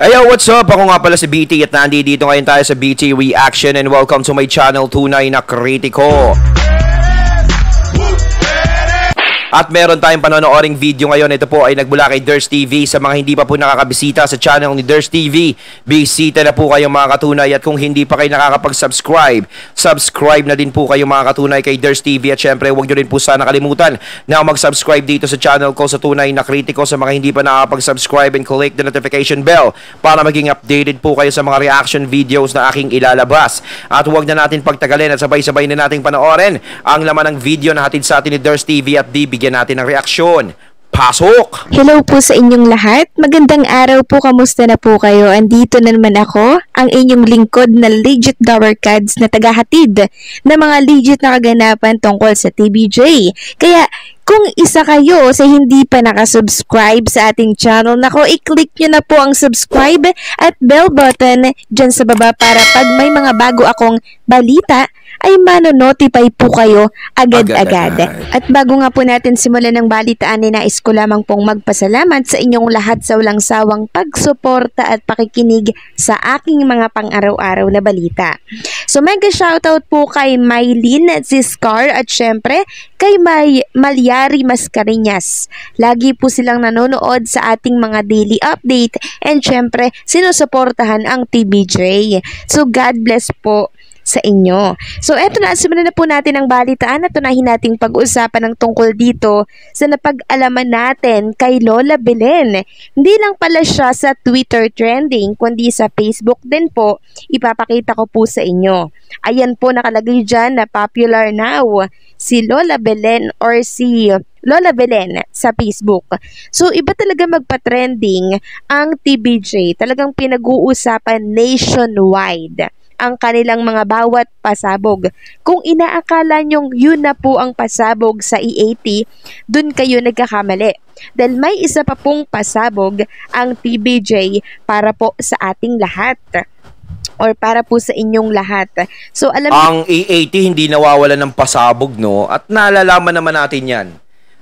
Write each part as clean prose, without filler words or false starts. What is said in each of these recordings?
Hey yo, what's up? Ako nga pala si BT at nandito ngayon tayo sa BT Reaction and welcome to my channel, Tunay na Kritiko. At meron tayong panonooring video ngayon. Ito po ay nagmula kay Ders TV. Sa mga hindi pa po nakakabisita sa channel ni Ders TV, bisita na po kayo mga katunay. At kung hindi pa kayo nakakapag-subscribe, subscribe na din po kayo mga katunay kay Ders TV. At syempre, huwag nyo rin po sana kalimutan na mag-subscribe dito sa channel ko sa Tunay na Kritiko. Sa mga hindi pa nakakapag-subscribe, and click the notification bell para maging updated po kayo sa mga reaction videos na aking ilalabas. At huwag na natin pagtagalin at sabay-sabay na nating panoorin ang laman ng video na hatid sa atin ni Ders TV at bigyan natin ng reaksyon. Pasok! Hello po sa inyong lahat. Magandang araw po. Kamusta na po kayo? Andito na naman ako, ang inyong lingkod na legit Dower Cards na tagahatid na mga legit na kaganapan tungkol sa TVJ. Kaya kung isa kayo sa hindi pa nakasubscribe sa ating channel, nako, i-click nyo na po ang subscribe at bell button dyan sa baba para pag may mga bago akong balita, ay mano-notify po kayo agad-agad. At bago nga po natin simulan ng balitaan, nais ko lamang pong magpasalamat sa inyong lahat sa walang sawang pagsuporta at pakikinig sa aking mga pang-araw-araw na balita. So mega shoutout po kay Mylene Ziscar at syempre kay Malyari Mascareñas. Lagi po silang nanonood sa ating mga daily update and syempre sinusuportahan ang TVJ. So God bless po sa inyo. So eto na, simulan na po natin ang balitaan at tunahin nating pag-usapan ng tungkol dito sa napag-alaman natin kay Lola Belen. Hindi lang pala siya sa Twitter trending, kundi sa Facebook din po. Ipapakita ko po sa inyo. Ayan po, nakalagay dyan na popular now si Lola Belen or si Lola Belen sa Facebook. So, iba talaga magpa-trending ang TVJ. Talagang pinag-uusapan nationwide ang kanilang mga bawat pasabog. Kung inaakala nyong yun na po ang pasabog sa E80, dun kayo nagkakamali. Dahil may isa pa pong pasabog ang TVJ para po sa ating lahat. Or para po sa inyong lahat. So, alam ang E80 hindi nawawala ng pasabog, no? At nalalaman naman natin yan.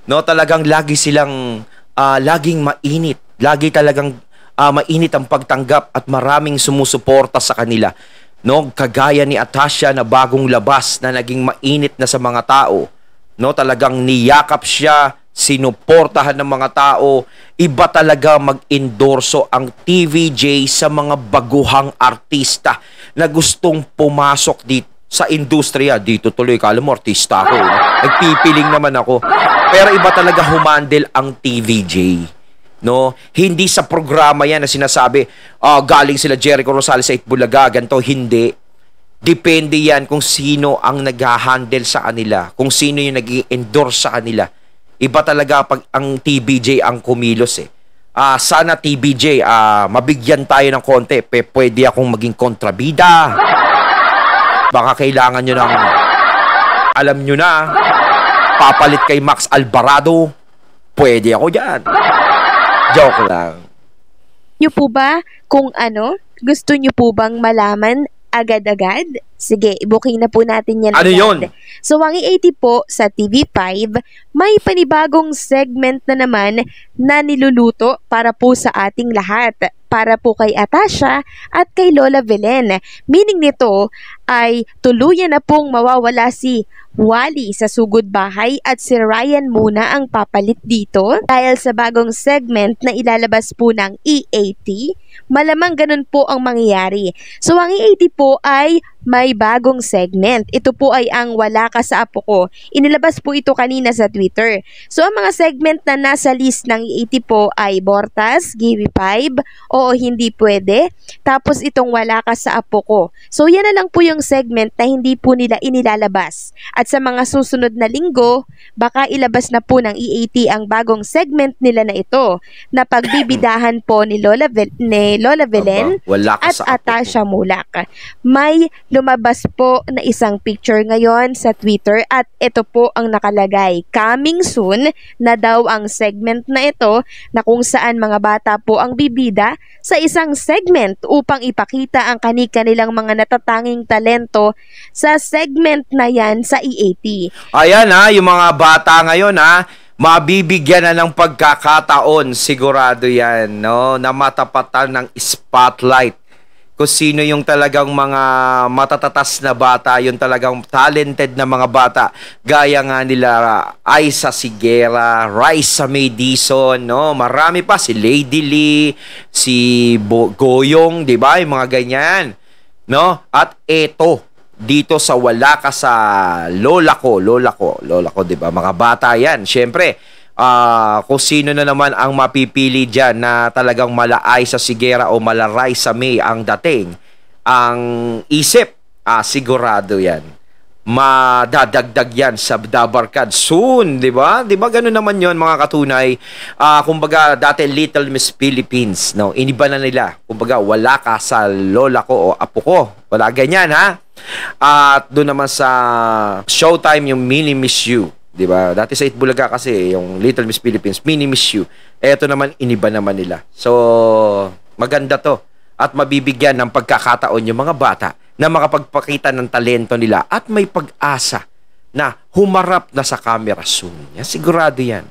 No, talagang lagi silang laging mainit. Lagi talagang mainit ang pagtanggap at maraming sumusuporta sa kanila. No, kagaya ni Atasha na bagong labas na naging mainit na sa mga tao. No, talagang niyakap siya, sinuportahan ng mga tao. Iba talaga mag-endorso ang TVJ sa mga baguhang artista na gustong pumasok dito sa industriya. Dito tuloy, kala mo artista ako. Nagpipiling naman ako. Pero iba talaga humandle ang TVJ. No, hindi sa programa yan na sinasabi galing sila Jericho Rosales sa Itbulaga, ganito. Hindi. Depende yan kung sino ang nag-handle sa kanila, kung sino yung nag-endorse sa kanila. Iba talaga pag ang TVJ ang kumilos eh. Sana TVJ mabigyan tayo ng konti. Pwede akong maging kontrabida. Baka kailangan nyo ng, alam nyo na, papalit kay Max Alvarado. Pwede ako dyan. Joke lang. nyo po ba kung ano? Gusto nyo po bang malaman agad-agad? Sige, i-booking na po natin yan. Ano agad. yun? So, ang E80 po sa TV5, may panibagong segment na naman na niluluto para po sa ating lahat. Para po kay Atasha at kay Lola Belen. Meaning nito ay tuluyan na pong mawawala si Wally sa sugod bahay at si Ryan muna ang papalit dito dahil sa bagong segment na ilalabas po ng E80. Malamang ganun po ang mangyayari. So ang E80 po ay may bagong segment. Ito po ay ang Wala Ka Sa Apo Ko. Inilabas po ito kanina sa Twitter. So ang mga segment na nasa list ng E80 po ay Bortas, Givi 5, Oo Hindi Pwede, tapos itong Wala Ka Sa Apo Ko. So yan na lang po yung segment na hindi po nila inilalabas. At sa mga susunod na linggo, baka ilabas na po ng E80 ang bagong segment nila na ito na pagbibidahan po ni Lola Belen at Atasha Mulak. May lumabas po na isang picture ngayon sa Twitter at ito po ang nakalagay. Coming soon na daw ang segment na ito na kung saan mga bata po ang bibida sa isang segment upang ipakita ang kanilang mga natatanging talento sa segment na yan sa E80. Ayan yung mga bata ngayon mabibigyan na ng pagkakataon, sigurado yan, no? Na matapatan ng spotlight. Kung sino yung talagang mga matatatas na bata, yung talagang talented na mga bata, gaya nga nila Aiza Sigera, Raisa May Dizon, no? Marami pa, si Lady Lee, si Goyong, di ba? Yung mga ganyan, no? At eto, dito sa Wala Ka Sa Lola Ko, di ba? Mga bata yan. Siyempre, kung sino na naman ang mapipili dyan na talagang mala Aiza Sigera o mala Raisa May ang dating, ang isip, sigurado yan. Madadagdag yan sa Dabarkad soon, di ba? Di ba ganun naman yon mga katunay? Kumbaga, dati Little Miss Philippines, no? Iniba na nila. Kumbaga, Wala Ka Sa Lola Ko o Apo Ko. Wala ganyan, ha? At doon naman sa Showtime, yung Mini Miss You. Diba? Dati sa Itbulaga kasi, yung Little Miss Philippines, Mini Miss You. Eto naman, iniba naman nila. So, maganda to. At mabibigyan ng pagkakataon yung mga bata na makapagpakita ng talento nila at may pag-asa na humarap na sa camera soon. Yan, sigurado yan.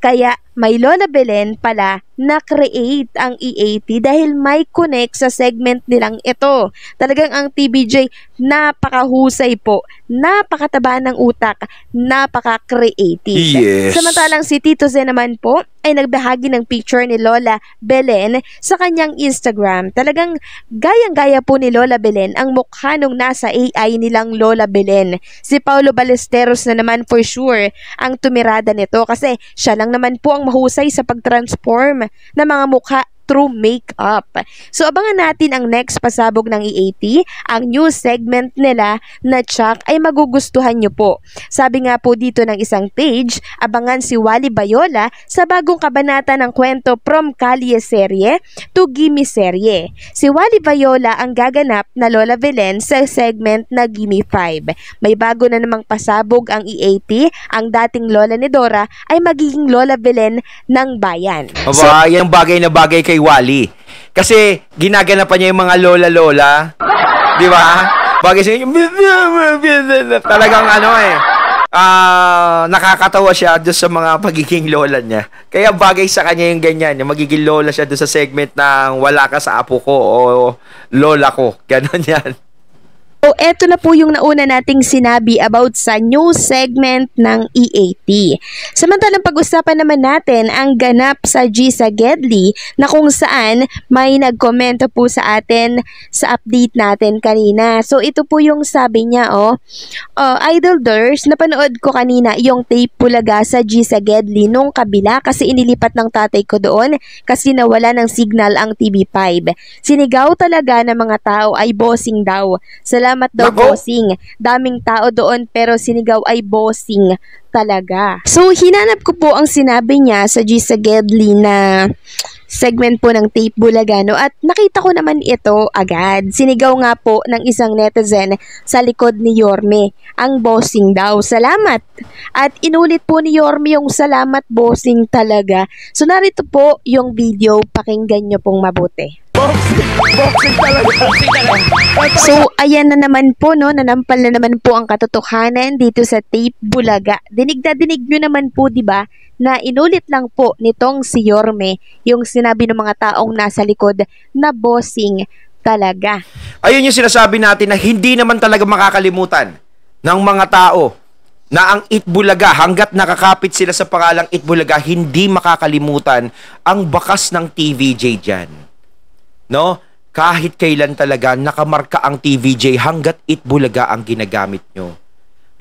Kaya may Lola Belen pala na create ang E80 dahil may connect sa segment nilang ito. Talagang ang TBJ napakahusay po, napakataba ng utak, napaka-creative. Yes. Samantalang si Tito Zen naman po ay nagbahagi ng picture ni Lola Belen sa kanyang Instagram. Talagang gayang-gaya po ni Lola Belen ang mukha nung nasa AI nilang Lola Belen. Si Paulo Ballesteros na naman for sure ang tumirada nito kasi siya lang naman po ang mahusay sa pag-transform ng mga mukha through makeup. So abangan natin ang next pasabog ng E80, ang new segment nila na Chuck ay magugustuhan nyo po. Sabi nga po dito ng isang page, abangan si Wally Bayola sa bagong kabanata ng kwento From Kalye Serye to Gimme Serye. Si Wally Bayola ang gaganap na Lola Belen sa segment na Gimme 5. May bago na namang pasabog ang E80, ang dating lola ni Dora ay magiging Lola Belen ng bayan. Aba, yan bagay na bagay kay Wally. Kasi ginaganapan niya yung mga lola-lola. Di ba? Bagay siya yung talagang nakakatawa siya doon sa mga pagiging lola niya. Kaya bagay sa kanya yung ganyan. Yung magiging lola siya doon sa segment ng Wala Ka Sa Apo Ko o Lola Ko. Ganon yan. So, eto na po yung nauna nating sinabi about sa new segment ng E80. Samantalang pag-usapan naman natin ang ganap sa G sa Gedli na kung saan may nagkomento po sa atin sa update natin kanina. So, ito po yung sabi niya, Idol Durs, napanood ko kanina yung tape Bulaga sa G sa Gedli nung kabila kasi inilipat ng tatay ko doon kasi nawala ng signal ang TV5. Sinigaw talaga ng mga tao ay bossing daw. Salamat daw, bossing. Daming tao doon pero sinigaw ay bossing talaga. So, hinanap ko po ang sinabi niya sa G sa Gedli na segment po ng tape Bulagano at nakita ko naman ito agad. Sinigaw nga po ng isang netizen sa likod ni Yorme, ang bossing daw. Salamat! At inulit po ni Yorme yung salamat bossing talaga. So, narito po yung video. Pakinggan nyo pong mabuti. Boxing talaga. So, ayan na naman po, no? Nanampal na naman po ang katotohanan dito sa tape Bulaga. Dinig na dinig nyo naman po, di ba, na inulit lang po nitong si Yorme yung sinabi ng mga taong nasa likod na bossing talaga. Ayun yung sinasabi natin na hindi naman talaga makakalimutan ng mga tao na ang Itbulaga, hanggat nakakapit sila sa pangalang Itbulaga, hindi makakalimutan ang bakas ng TVJ dyan. No? Kahit kailan talaga nakamarka ang TVJ hanggat Itbulaga ang ginagamit nyo.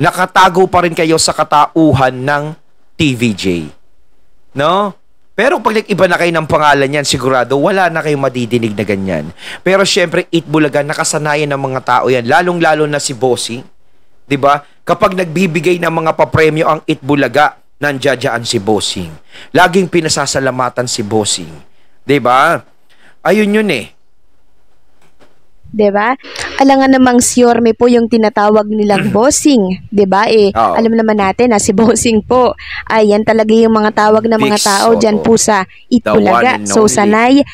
Nakatago pa rin kayo sa katauhan ng TVJ. No? Pero pag nag-iba na kayo ng pangalan yan, sigurado wala na kayong madidinig na ganyan. Pero syempre, Itbulaga, nakasanayan ng mga tao yan, lalong-lalo na si Bossing. 'Di ba? Kapag nagbibigay ng mga papremyo ang Itbulaga, nandiyan si Bossing. Laging pinasasalamatan si Bossing. 'Di ba? Ayun yun eh. 'Di ba? Alangan namang si Yorme po yung tinatawag nilang bossing, 'di ba? Alam naman natin na si bossing po, ayan talaga yung mga tawag ng mga tao diyan po sa Itbulaga. So sanay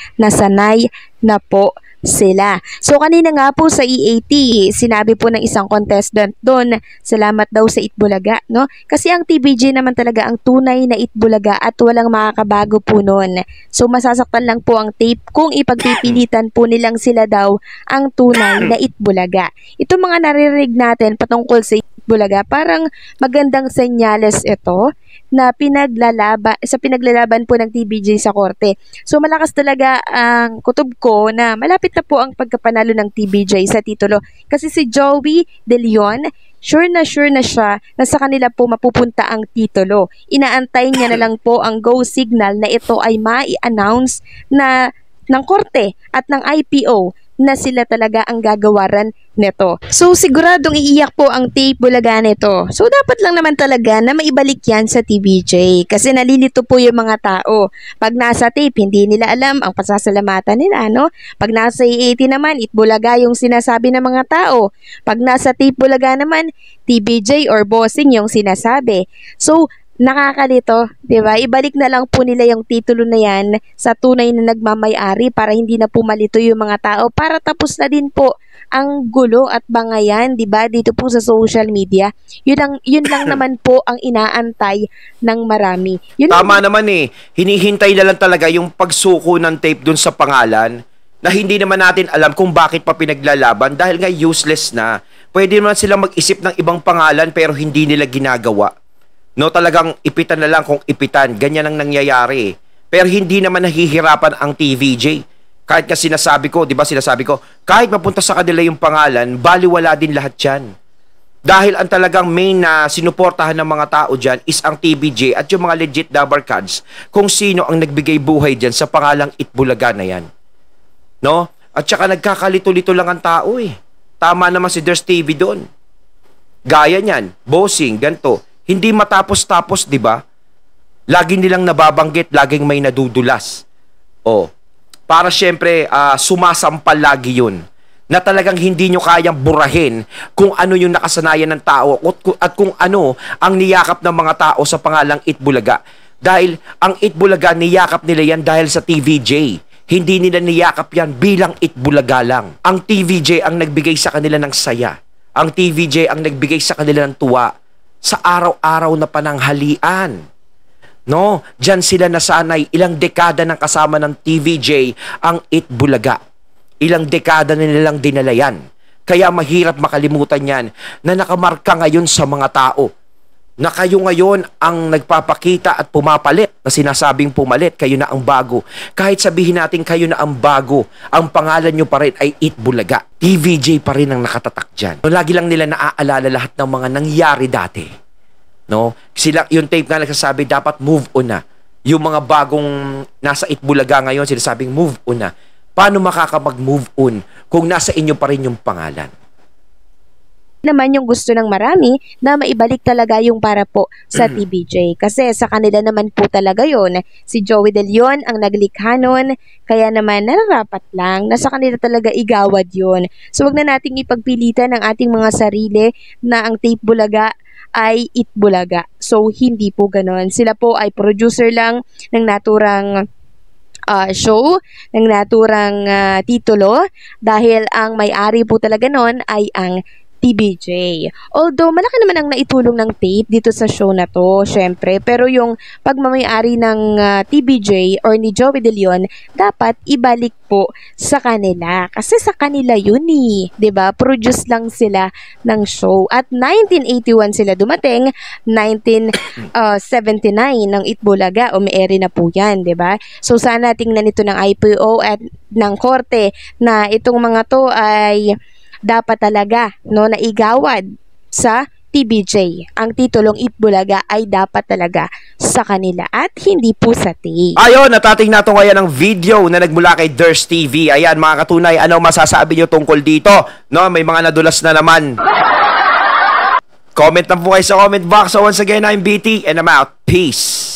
na po sila. So kanina nga po sa EAT, sinabi po ng isang contestant doon, salamat daw sa Itbulaga, no? Kasi ang TVJ naman talaga ang tunay na Itbulaga at walang makakabago po noon. So masasaktan lang po ang tape kung ipagpipilitan po nilang sila daw ang tunay na Itbulaga. Ito mga naririnig natin patungkol sa Itbulaga, parang magandang senyales ito na pinaglalaban po ng TVJ sa korte. So malakas talaga ang kutob ko na malapit na po ang pagkapanalo ng TVJ sa titulo. Kasi si Joey De Leon, sure na siya na sa kanila po mapupunta ang titulo. Inaantay niya na lang po ang go signal na ito ay mai-announce na ng korte at ng IPO na sila talaga ang gagawaran nito. So siguradong iiyak po ang tape Bulaga nito. So dapat lang naman talaga na maibalik yan sa TVJ kasi nalilito po yung mga tao. Pag nasa tape, hindi nila alam ang pasasalamatan nila, no? Pag nasa EAT naman, Itbulaga yung sinasabi ng mga tao. Pag nasa tape Bulaga naman, TVJ or bossing yung sinasabi. So nakakalito, 'di ba? Ibalik na lang po nila yung titulo na 'yan sa tunay na nagmamay-ari para hindi na po malito yung mga tao, para tapos na din po ang gulo at bangayan, 'di ba? Dito po sa social media. Yun lang naman po ang inaantay ng marami. Tama naman eh. Hinihintay na lang talaga yung pagsuko ng tape dun sa pangalan na hindi naman natin alam kung bakit pa pinaglalaban dahil nga useless na. Pwede naman silang mag-isip ng ibang pangalan pero hindi nila ginagawa. No, talagang ipitan na lang kung ipitan. Ganyan ang nangyayari. Pero hindi naman nahihirapan ang TVJ. Kahit kasi sinasabi ko, kahit mapunta sa kanila yung pangalan, baliwala din lahat yan. Dahil ang talagang main na sinuportahan ng mga tao dyan is ang TVJ at yung mga legit Dabar Cards kung sino ang nagbigay buhay dyan sa pangalang Itbulaga na yan. No? At saka nagkakalito-lito lang ang tao eh. Tama naman si Ders TV doon. Gaya niyan, bossing, ganto. Hindi matapos-tapos, di ba? Lagi nilang nababanggit, laging may nadudulas. Para syempre, sumasampal lagi yun. Na talagang hindi nyo kayang burahin kung ano yung nakasanayan ng tao at kung ano ang niyakap ng mga tao sa pangalang Itbulaga. Dahil ang Itbulaga, niyakap nila yan dahil sa TVJ. Hindi nila niyakap yan bilang Itbulaga lang. Ang TVJ ang nagbigay sa kanila ng saya. Ang TVJ ang nagbigay sa kanila ng tuwa sa araw-araw na pananghalian. No, diyan sila nasanay. Ilang dekada nang kasama ng TVJ ang Itbulaga. Ilang dekada na nilang dinala yan. Kaya mahirap makalimutan yan na nakamarka ngayon sa mga tao. Na kayo ngayon ang nagpapakita at pumapalit na sinasabing pumalit, kayo na ang bago. Kahit sabihin natin kayo na ang bago, ang pangalan nyo pa rin ay Itbulaga. TVJ pa rin ang nakatatak dyan. Lagi lang nila naaalala lahat ng mga nangyari dati. No? Sila, yung tape nga nagsasabi, dapat move on na. Yung mga bagong nasa Itbulaga ngayon, sinasabing move on na. Paano makakapag-move on kung nasa inyo pa rin yung pangalan? Naman yung gusto ng marami na maibalik talaga yung para po sa TVJ. Kasi sa kanila naman po talaga yon. Si Joey De Leon ang naglikha nun, kaya naman nararapat lang na sa kanila talaga igawad yon. So wag na nating ipagpilitan ang ating mga sarili na ang tape Bulaga ay Itbulaga. So hindi po ganon. Sila po ay producer lang ng naturang show, ng naturang titulo, dahil ang may-ari po talaga nun ay ang TVJ. Although, malaki naman ang naitulong ng tape dito sa show na to, syempre. Pero yung pagmamayari ng TVJ or ni Joey De Leon, dapat ibalik po sa kanila. Kasi sa kanila yun eh. 'Di ba? Produce lang sila ng show. At 1981 sila dumating, 1979 ng Itbulaga, umiere na po yan, 'di ba? So, sana tingnan ito ng IPO at ng korte na itong mga to ay dapat talaga na igawad sa TVJ. Ang titulong Itbulaga ay dapat talaga sa kanila at hindi po sa tape. Ayun, natating natin ngayon ang video na nagmula kay Ders TV. Ayan, mga katunay, ano masasabi nyo tungkol dito? No, may mga nadulas na naman. Comment na po kayo sa comment box. So once again, I'm BT and I'm out. Peace.